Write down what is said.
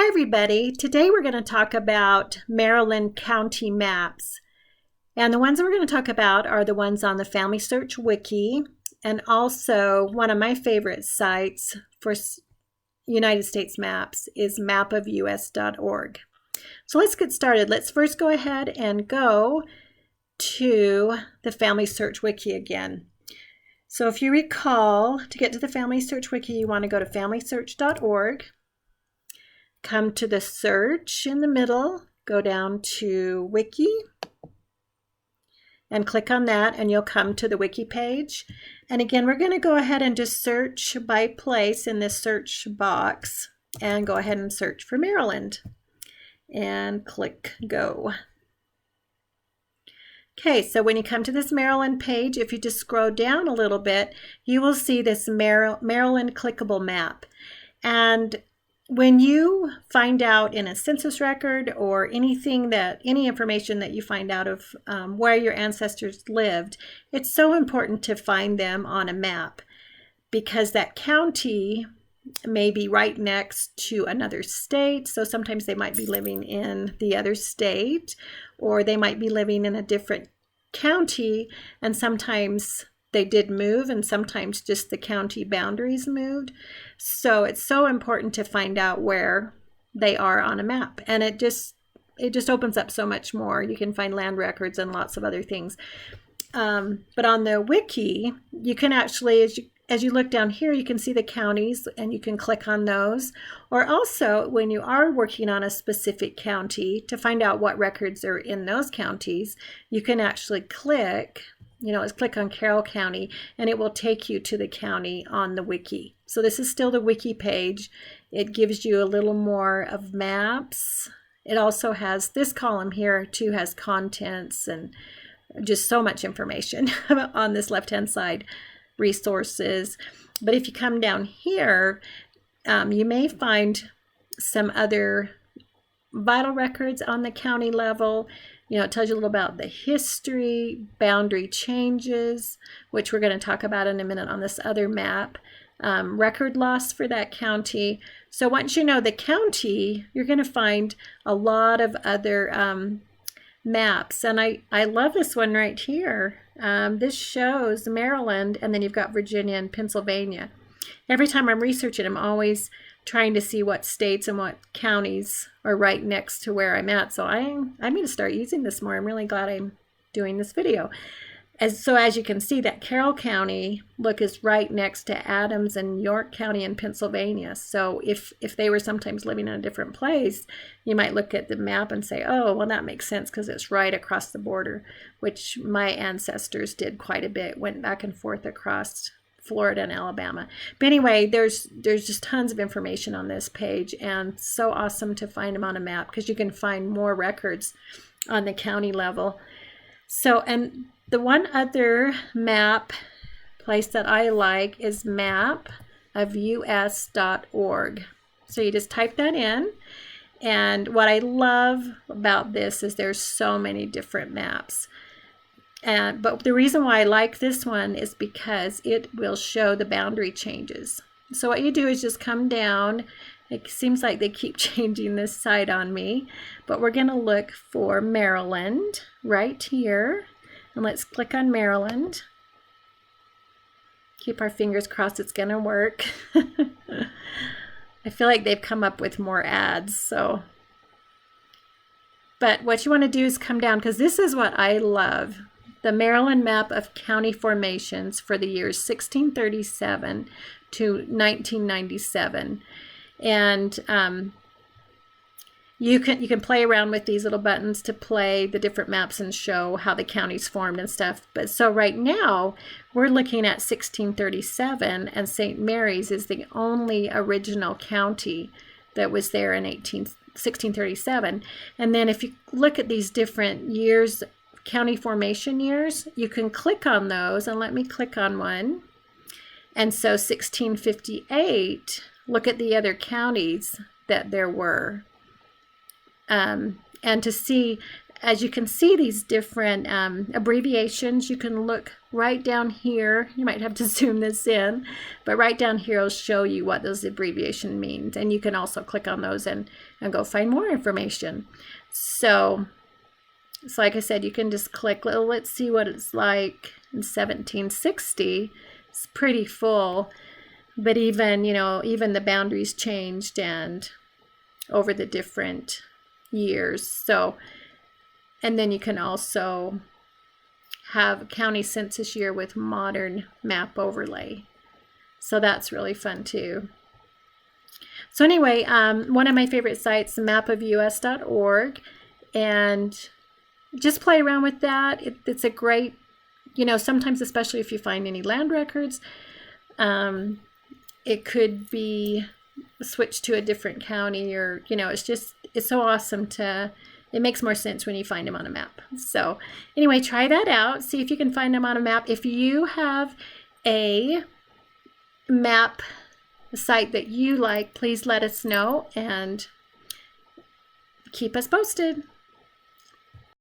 Hi everybody. Today we're going to talk about Maryland county maps. And the ones that we're going to talk about are the ones on the Family Search Wiki, and also one of my favorite sites for United States maps is mapofus.org. So let's get started. Let's first go ahead and go to the Family Search Wiki again. So if you recall, to get to the Family Search Wiki, you want to go to familysearch.org. Come to the search in the middle, go down to Wiki, and click on that, and you'll come to the Wiki page. And again, we're going to go ahead and just search by place in this search box, and go ahead and search for Maryland. And click Go. Okay, so when you come to this Maryland page, if you just scroll down a little bit, you will see this Maryland clickable map. And when you find out in a census record or any information that you find out of where your ancestors lived, it's so important to find them on a map, because that county may be right next to another state. So sometimes they might be living in the other state, or they might be living in a different county, and sometimes they did move, and sometimes just the county boundaries moved. So it's so important to find out where they are on a map, and it just opens up so much more. You can find land records and lots of other things. But on the wiki, you can actually, as you look down here, you can see the counties, and you can click on those. Or also, when you are working on a specific county, to find out what records are in those counties, you can actually click on Carroll County, and it will take you to the county on the wiki. So this is still the wiki page. It gives you a little more of maps. It also has this column here too, has contents and just so much information on this left-hand side, resources. But if you come down here, you may find some other vital records on the county level. It tells you a little about the history, boundary changes, which we're going to talk about in a minute on this other map, record loss for that county. So once you know the county, you're going to find a lot of other maps. And I love this one right here. This shows Maryland, and then you've got Virginia and Pennsylvania. Every time I'm researching, I'm always trying to see what states and what counties are right next to where I'm at. So I'm going to start using this more. I'm really glad I'm doing this video. As you can see, that Carroll County, look, is right next to Adams and York County in Pennsylvania. So if they were sometimes living in a different place, you might look at the map and say, oh, well, that makes sense because it's right across the border, which my ancestors did quite a bit, went back and forth across Florida and Alabama. But anyway, there's just tons of information on this page, and so awesome to find them on a map, because you can find more records on the county level. So, and the one other map place that I like is mapofus.org. So you just type that in, and what I love about this is there's so many different maps. But the reason why I like this one is because it will show the boundary changes. So what you do is just come down. It seems like they keep changing this side on me, but we're going to look for Maryland right here. And let's click on Maryland. Keep our fingers crossed it's going to work. I feel like they've come up with more ads, so. But what you want to do is come down, because this is what I love. The Maryland map of county formations for the years 1637 to 1997. And you can play around with these little buttons to play the different maps and show how the counties formed and stuff. But so right now we're looking at 1637, and St. Mary's is the only original county that was there in 1637. And then if you look at these different years, county formation years, you can click on those, and let me click on one. And so 1658, look at the other counties that there were. And to see, as you can see these different abbreviations, you can look right down here, you might have to zoom this in, but right down here will show you what those abbreviations mean. And you can also click on those and go find more information. So like I said, you can just click, let's see what it's like in 1760. It's pretty full, but even, even the boundaries changed and over the different years. So, and then you can also have a county census year with modern map overlay. So that's really fun too. So anyway, one of my favorite sites, mapofus.org, and just play around with that. It's a great, sometimes, especially if you find any land records, it could be switched to a different county, or, it's so awesome it makes more sense when you find them on a map. So anyway, try that out. See if you can find them on a map. If you have a map site that you like, please let us know and keep us posted.